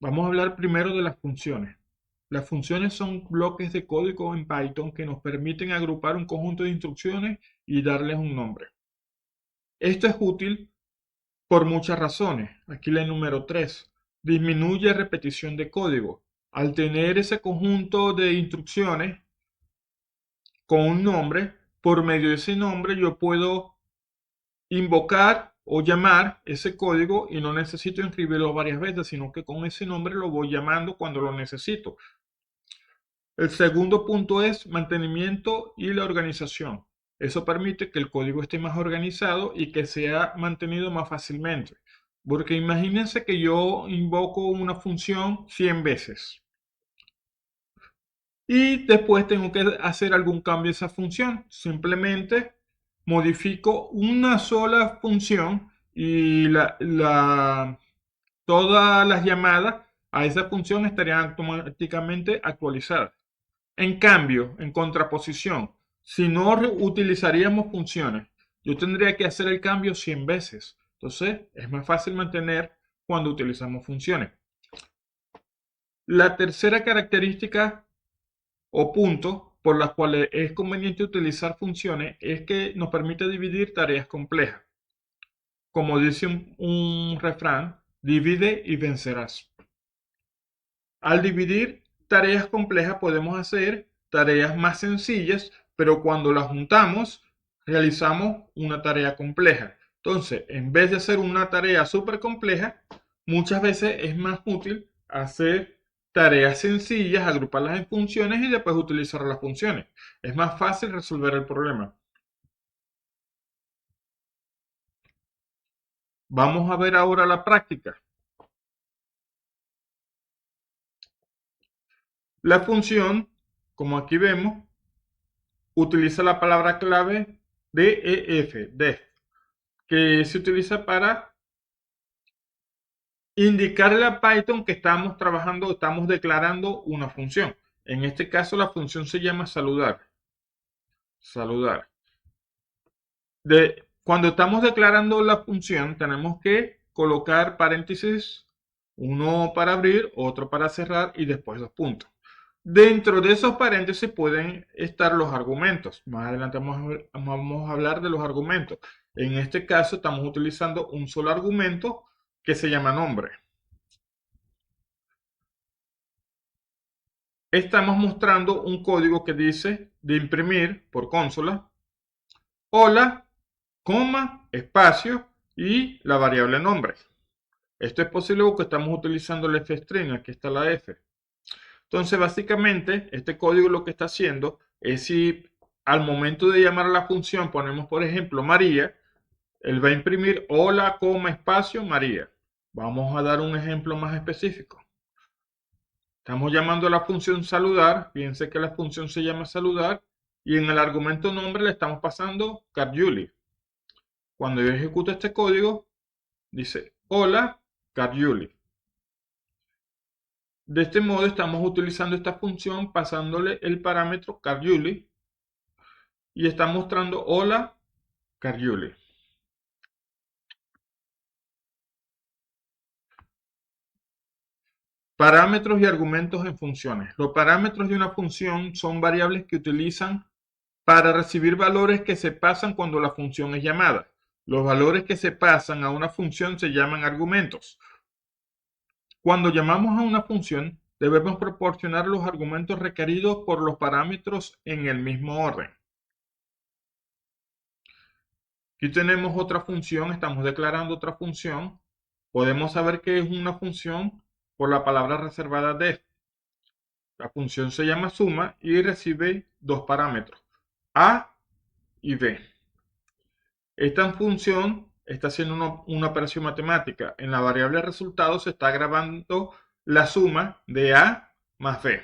Vamos a hablar primero de las funciones. Las funciones son bloques de código en Python que nos permiten agrupar un conjunto de instrucciones y darles un nombre. Esto es útil por muchas razones. Aquí la número 3. Disminuye repetición de código. Al tener ese conjunto de instrucciones con un nombre, por medio de ese nombre yo puedo invocar o llamar ese código y no necesito escribirlo varias veces, sino que con ese nombre lo voy llamando cuando lo necesito. El segundo punto es mantenimiento y la organización. Eso permite que el código esté más organizado y que sea mantenido más fácilmente. Porque imagínense que yo invoco una función 100 veces y después tengo que hacer algún cambio a esa función. Simplemente modifico una sola función y todas las llamadas a esa función estarían automáticamente actualizadas. En cambio, en contraposición, si no utilizaríamos funciones, yo tendría que hacer el cambio 100 veces. Entonces, es más fácil mantener cuando utilizamos funciones. La tercera característica o punto por las cuales es conveniente utilizar funciones es que nos permite dividir tareas complejas. Como dice un refrán, divide y vencerás. Al dividir tareas complejas podemos hacer tareas más sencillas, pero cuando las juntamos realizamos una tarea compleja. Entonces, en vez de hacer una tarea súper compleja, muchas veces es más útil hacer tareas sencillas, agruparlas en funciones y después utilizar las funciones. Es más fácil resolver el problema. Vamos a ver ahora la práctica. La función, como aquí vemos, utiliza la palabra clave def, que se utiliza para indicarle a Python que estamos trabajando, estamos declarando una función. En este caso la función se llama saludar. Saludar. Cuando estamos declarando la función tenemos que colocar paréntesis, uno para abrir, otro para cerrar y después dos puntos. Dentro de esos paréntesis pueden estar los argumentos. Más adelante vamos a hablar de los argumentos. En este caso estamos utilizando un solo argumento que se llama nombre. Estamos mostrando un código que dice de imprimir por consola, hola, coma, espacio y la variable nombre. Esto es posible porque estamos utilizando el fstring, aquí está la f. Entonces, básicamente, este código lo que está haciendo es si al momento de llamar a la función ponemos, por ejemplo, María, él va a imprimir hola, coma, espacio, María. Vamos a dar un ejemplo más específico. Estamos llamando a la función saludar, fíjense que la función se llama saludar, y en el argumento nombre le estamos pasando Carjuli. Cuando yo ejecuto este código, dice hola, Carjuli. De este modo estamos utilizando esta función pasándole el parámetro Carjuli y está mostrando hola, Carjuli. Parámetros y argumentos en funciones. Los parámetros de una función son variables que utilizan para recibir valores que se pasan cuando la función es llamada. Los valores que se pasan a una función se llaman argumentos. Cuando llamamos a una función, debemos proporcionar los argumentos requeridos por los parámetros en el mismo orden. Aquí tenemos otra función, estamos declarando otra función. Podemos saber que es una función por la palabra reservada def. La función se llama suma y recibe dos parámetros, a y b. Esta función está haciendo una operación matemática. En la variable resultado se está grabando la suma de a más b.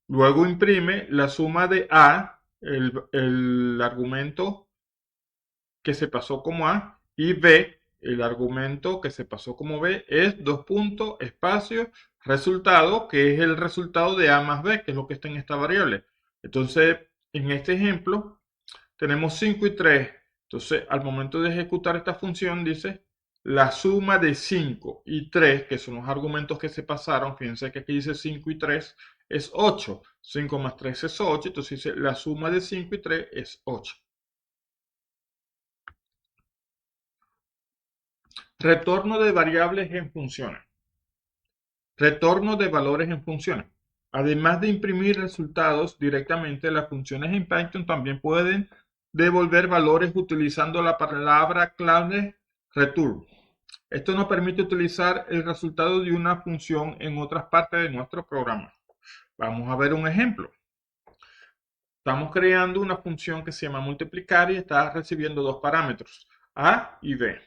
Luego imprime la suma de a, el argumento que se pasó como a, y b, el argumento que se pasó como b, es dos puntos, espacio, resultado, que es el resultado de a más b, que es lo que está en esta variable. Entonces, en este ejemplo, tenemos 5 y 3. Entonces, al momento de ejecutar esta función, dice la suma de 5 y 3, que son los argumentos que se pasaron, fíjense que aquí dice 5 y 3, es 8. 5 más 3 es 8, entonces dice la suma de 5 y 3 es 8. Retorno de variables en funciones. Retorno de valores en funciones. Además de imprimir resultados directamente, las funciones en Python también pueden devolver valores utilizando la palabra clave return. Esto nos permite utilizar el resultado de una función en otras partes de nuestro programa. Vamos a ver un ejemplo. Estamos creando una función que se llama multiplicar y está recibiendo dos parámetros, A y B.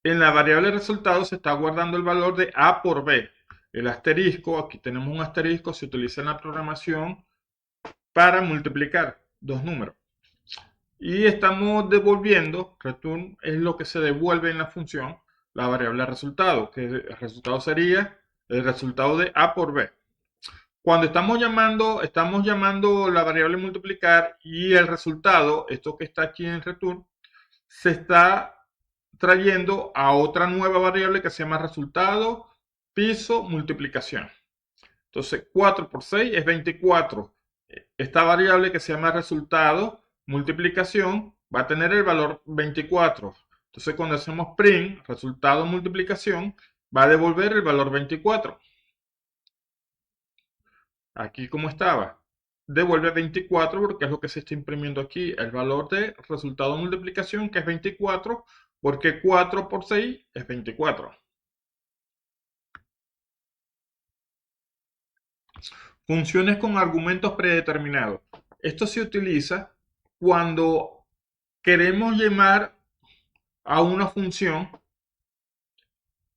En la variable resultado se está guardando el valor de A por B. El asterisco, aquí tenemos un asterisco, se utiliza en la programación para multiplicar dos números. Y estamos devolviendo, return es lo que se devuelve en la función, la variable resultado, que el resultado sería el resultado de A por B. Cuando estamos llamando la variable multiplicar y el resultado, esto que está aquí en return, se está trayendo a otra nueva variable que se llama resultado piso multiplicación. Entonces 4 por 6 es 24. Esta variable que se llama resultado multiplicación va a tener el valor 24. Entonces cuando hacemos print resultado multiplicación va a devolver el valor 24. Aquí como estaba, devuelve 24 porque es lo que se está imprimiendo aquí, el valor de resultado de multiplicación que es 24 porque 4 por 6 es 24. Funciones con argumentos predeterminados. Esto se utiliza cuando queremos llamar a una función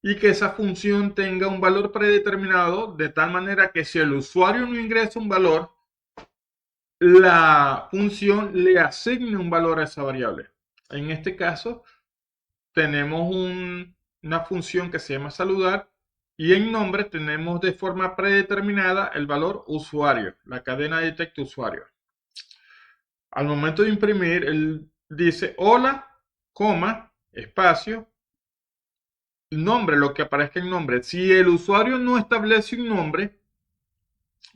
y que esa función tenga un valor predeterminado de tal manera que si el usuario no ingresa un valor, la función le asigne un valor a esa variable. En este caso, tenemos una función que se llama saludar y en nombre tenemos de forma predeterminada el valor usuario, la cadena de texto usuario. Al momento de imprimir, él dice hola, coma, espacio, nombre, lo que aparezca en nombre. Si el usuario no establece un nombre,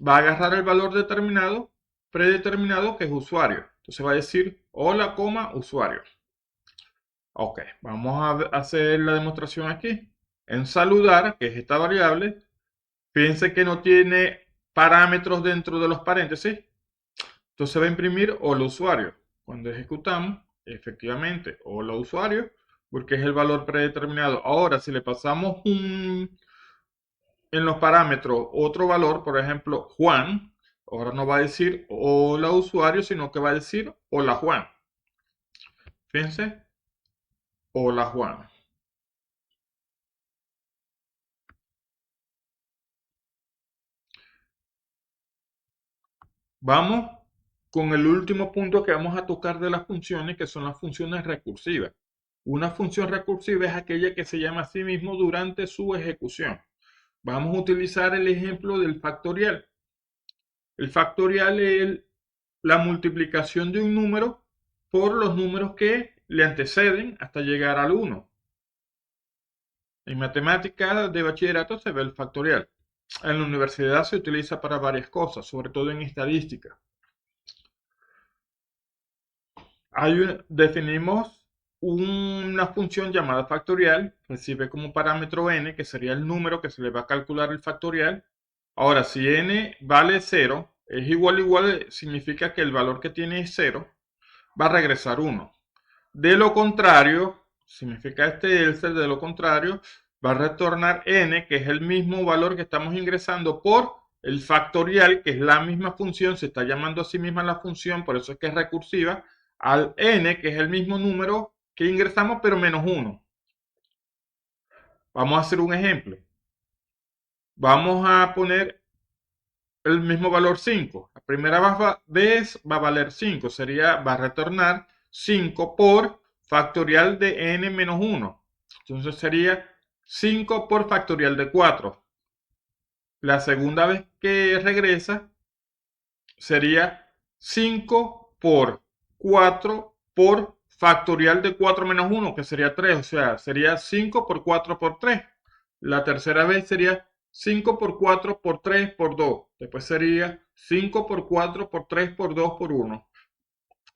va a agarrar el valor determinado, predeterminado, que es usuario. Entonces va a decir hola, coma, usuario. Ok, vamos a hacer la demostración aquí. En saludar, que es esta variable, fíjense que no tiene parámetros dentro de los paréntesis. Entonces va a imprimir hola usuario. Cuando ejecutamos, efectivamente, hola usuario, porque es el valor predeterminado. Ahora, si le pasamos en los parámetros otro valor, por ejemplo, Juan, ahora no va a decir hola usuario, sino que va a decir hola Juan. Fíjense, hola Juan. Vamos con el último punto que vamos a tocar de las funciones, que son las funciones recursivas. Una función recursiva es aquella que se llama a sí mismo durante su ejecución. Vamos a utilizar el ejemplo del factorial. El factorial es la multiplicación de un número por los números que le anteceden hasta llegar al 1. En matemáticas de bachillerato se ve el factorial. En la universidad se utiliza para varias cosas, sobre todo en estadística. Definimos una función llamada factorial, recibe como parámetro n, que sería el número que se le va a calcular el factorial. Ahora, si n vale 0, es igual, significa que el valor que tiene es 0, va a regresar 1. De lo contrario, significa else, de lo contrario, va a retornar n, que es el mismo valor que estamos ingresando por el factorial, que es la misma función, se está llamando a sí misma la función, por eso es que es recursiva, al n, que es el mismo número que ingresamos, pero menos 1. Vamos a hacer un ejemplo. Vamos a poner el mismo valor 5. La primera vez va a valer 5, va a retornar 5 por factorial de n menos 1. Entonces sería 5 por factorial de 4. La segunda vez que regresa sería 5 por 4 por factorial de 4 menos 1, que sería 3, o sea, sería 5 por 4 por 3. La tercera vez sería 5 por 4 por 3 por 2. Después sería 5 por 4 por 3 por 2 por 1.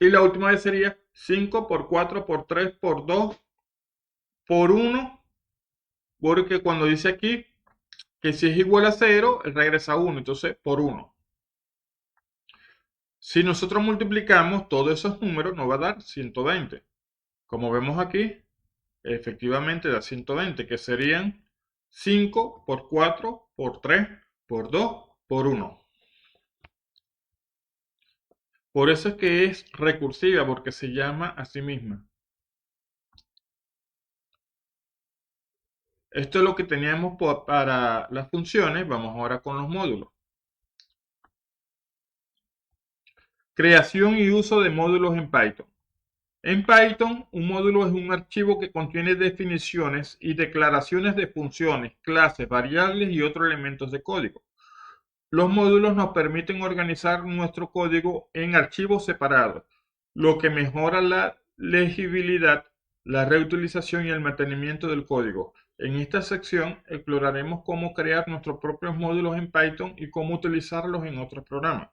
Y la última vez sería 5 por 4 por 3 por 2 por 1. Porque cuando dice aquí que si es igual a 0, regresa a 1. Entonces, por 1. Si nosotros multiplicamos todos esos números, nos va a dar 120. Como vemos aquí, efectivamente da 120, que serían 5 por 4 por 3 por 2 por 1. Por eso es que es recursiva, porque se llama a sí misma. Esto es lo que teníamos para las funciones. Vamos ahora con los módulos. Creación y uso de módulos en Python. En Python, un módulo es un archivo que contiene definiciones y declaraciones de funciones, clases, variables y otros elementos de código. Los módulos nos permiten organizar nuestro código en archivos separados, lo que mejora la legibilidad, la reutilización y el mantenimiento del código. En esta sección exploraremos cómo crear nuestros propios módulos en Python y cómo utilizarlos en otros programas.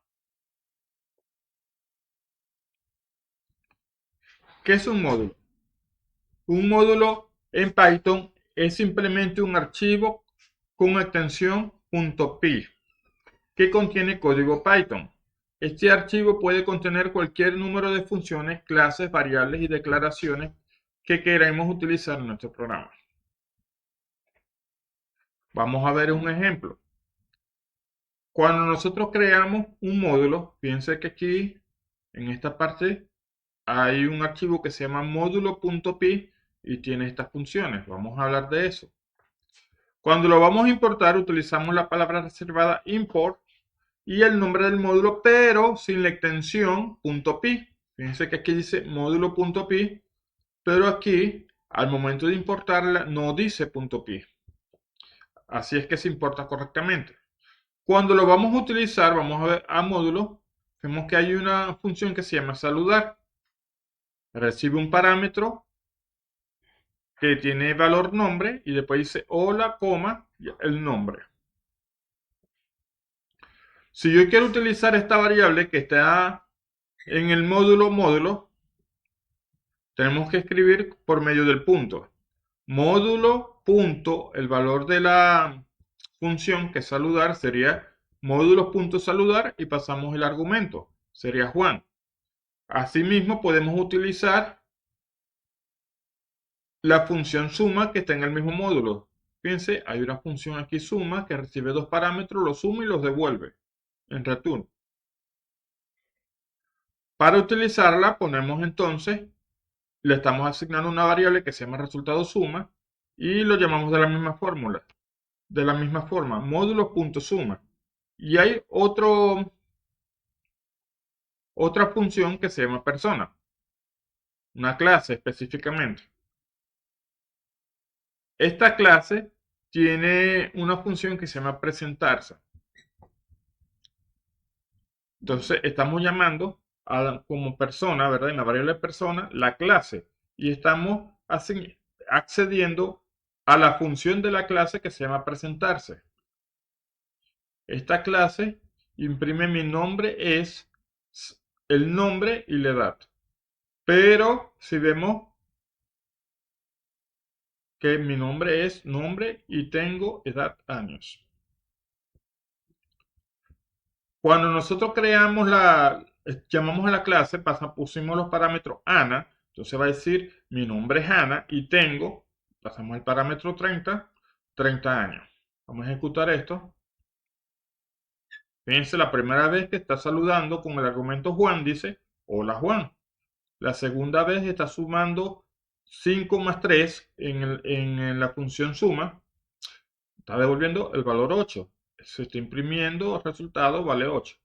¿Qué es un módulo? Un módulo en Python es simplemente un archivo con extensión .py que contiene código Python. Este archivo puede contener cualquier número de funciones, clases, variables y declaraciones que queramos utilizar en nuestro programa. Vamos a ver un ejemplo. Cuando nosotros creamos un módulo, piense que aquí en esta parte hay un archivo que se llama módulo.py y tiene estas funciones. Vamos a hablar de eso. Cuando lo vamos a importar, utilizamos la palabra reservada import y el nombre del módulo, pero sin la extensión .py. Fíjense que aquí dice módulo.py, pero aquí, al momento de importarla, no dice .py. Así es que se importa correctamente. Cuando lo vamos a utilizar, vamos a ver a módulo, vemos que hay una función que se llama saludar. Recibe un parámetro que tiene valor nombre y después dice hola, coma, el nombre. Si yo quiero utilizar esta variable que está en el módulo, tenemos que escribir por medio del punto. Módulo punto, el valor de la función que es saludar sería módulos.saludar y pasamos el argumento, sería Juan. Asimismo podemos utilizar la función suma que está en el mismo módulo. Fíjense, hay una función aquí suma que recibe dos parámetros, los suma y los devuelve en return. Para utilizarla ponemos entonces, le estamos asignando una variable que se llama resultado suma y lo llamamos de la misma fórmula, de la misma forma, módulos.suma. Y hay otra función que se llama persona, una clase específicamente. Esta clase tiene una función que se llama presentarse. Entonces estamos llamando como persona, ¿verdad? En la variable persona, la clase. Y estamos accediendo a la función de la clase que se llama presentarse. Esta clase imprime mi nombre es el nombre y la edad. Pero si vemos que mi nombre es nombre y tengo edad años. Cuando nosotros llamamos a la clase, pusimos los parámetros Ana, entonces va a decir mi nombre es Ana y tengo, pasamos el parámetro 30 años. Vamos a ejecutar esto. Fíjense, la primera vez que está saludando con el argumento Juan dice hola Juan. La segunda vez está sumando 5 más 3 en la función suma. Está devolviendo el valor 8. Se está imprimiendo el resultado, vale 8.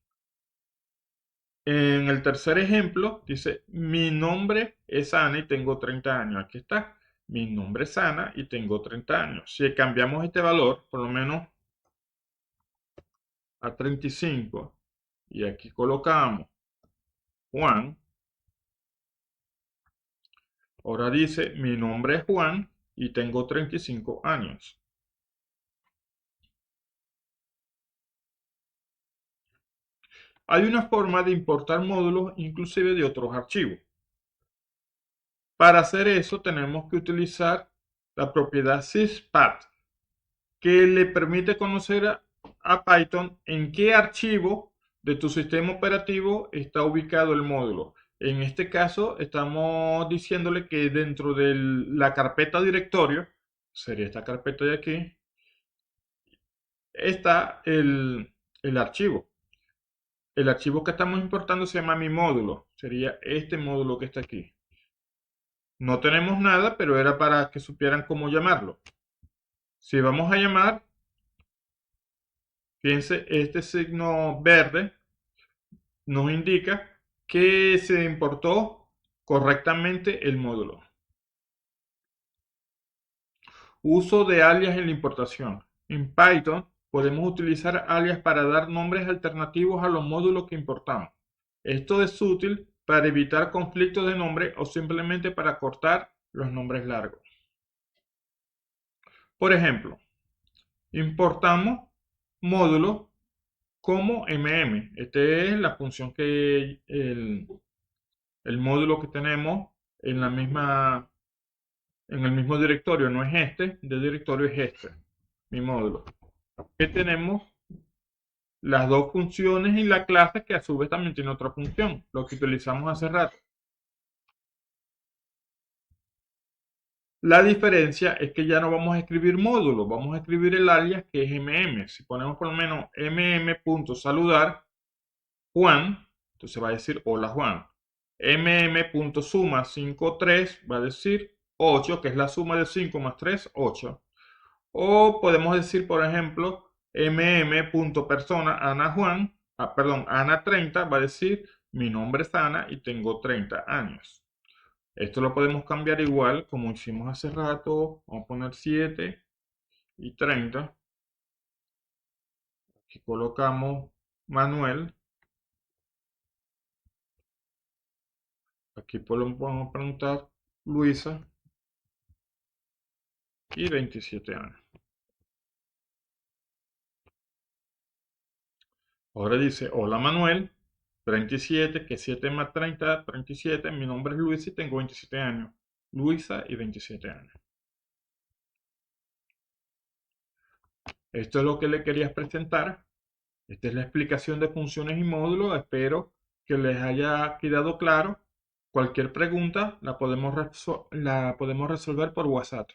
En el tercer ejemplo dice, mi nombre es Ana y tengo 30 años. Aquí está, mi nombre es Ana y tengo 30 años. Si cambiamos este valor, por lo menos a 35, y aquí colocamos Juan, Ahora dice, mi nombre es Juan y tengo 35 años. Hay una forma de importar módulos inclusive de otros archivos. Para hacer eso tenemos que utilizar la propiedad syspath, que le permite conocer a Python en qué archivo de tu sistema operativo está ubicado el módulo. En este caso estamos diciéndole que dentro de la carpeta directorio, sería esta carpeta de aquí, está el archivo. El archivo que estamos importando se llama mi módulo, sería este módulo que está aquí. No tenemos nada, pero era para que supieran cómo llamarlo. Si vamos a llamar, fíjense, este signo verde nos indica que se importó correctamente el módulo. Uso de alias en la importación. En Python podemos utilizar alias para dar nombres alternativos a los módulos que importamos. Esto es útil para evitar conflictos de nombre o simplemente para cortar los nombres largos. Por ejemplo, importamos módulos como mm. Esta es la función que el módulo que tenemos en en el mismo directorio, no es este, de directorio es este, mi módulo. Que tenemos las dos funciones y la clase que a su vez también tiene otra función, lo que utilizamos hace rato. La diferencia es que ya no vamos a escribir módulo, vamos a escribir el alias que es mm. Si ponemos por lo menos mm.saludar Juan, entonces va a decir hola Juan. mm.suma53 va a decir 8, que es la suma de 5 más 3, 8. O podemos decir, por ejemplo, mm.persona Ana Juan, perdón, Ana 30 va a decir mi nombre es Ana y tengo 30 años. Esto lo podemos cambiar igual como hicimos hace rato. Vamos a poner 7 y 30. Aquí colocamos Manuel. Aquí podemos preguntar Luisa y 27 años. Ahora dice, hola Manuel, 37, que 7 más 30, 37. Mi nombre es Luisa y tengo 27 años. Luisa y 27 años. Esto es lo que le quería presentar. Esta es la explicación de funciones y módulos. Espero que les haya quedado claro. Cualquier pregunta la podemos resolver por WhatsApp.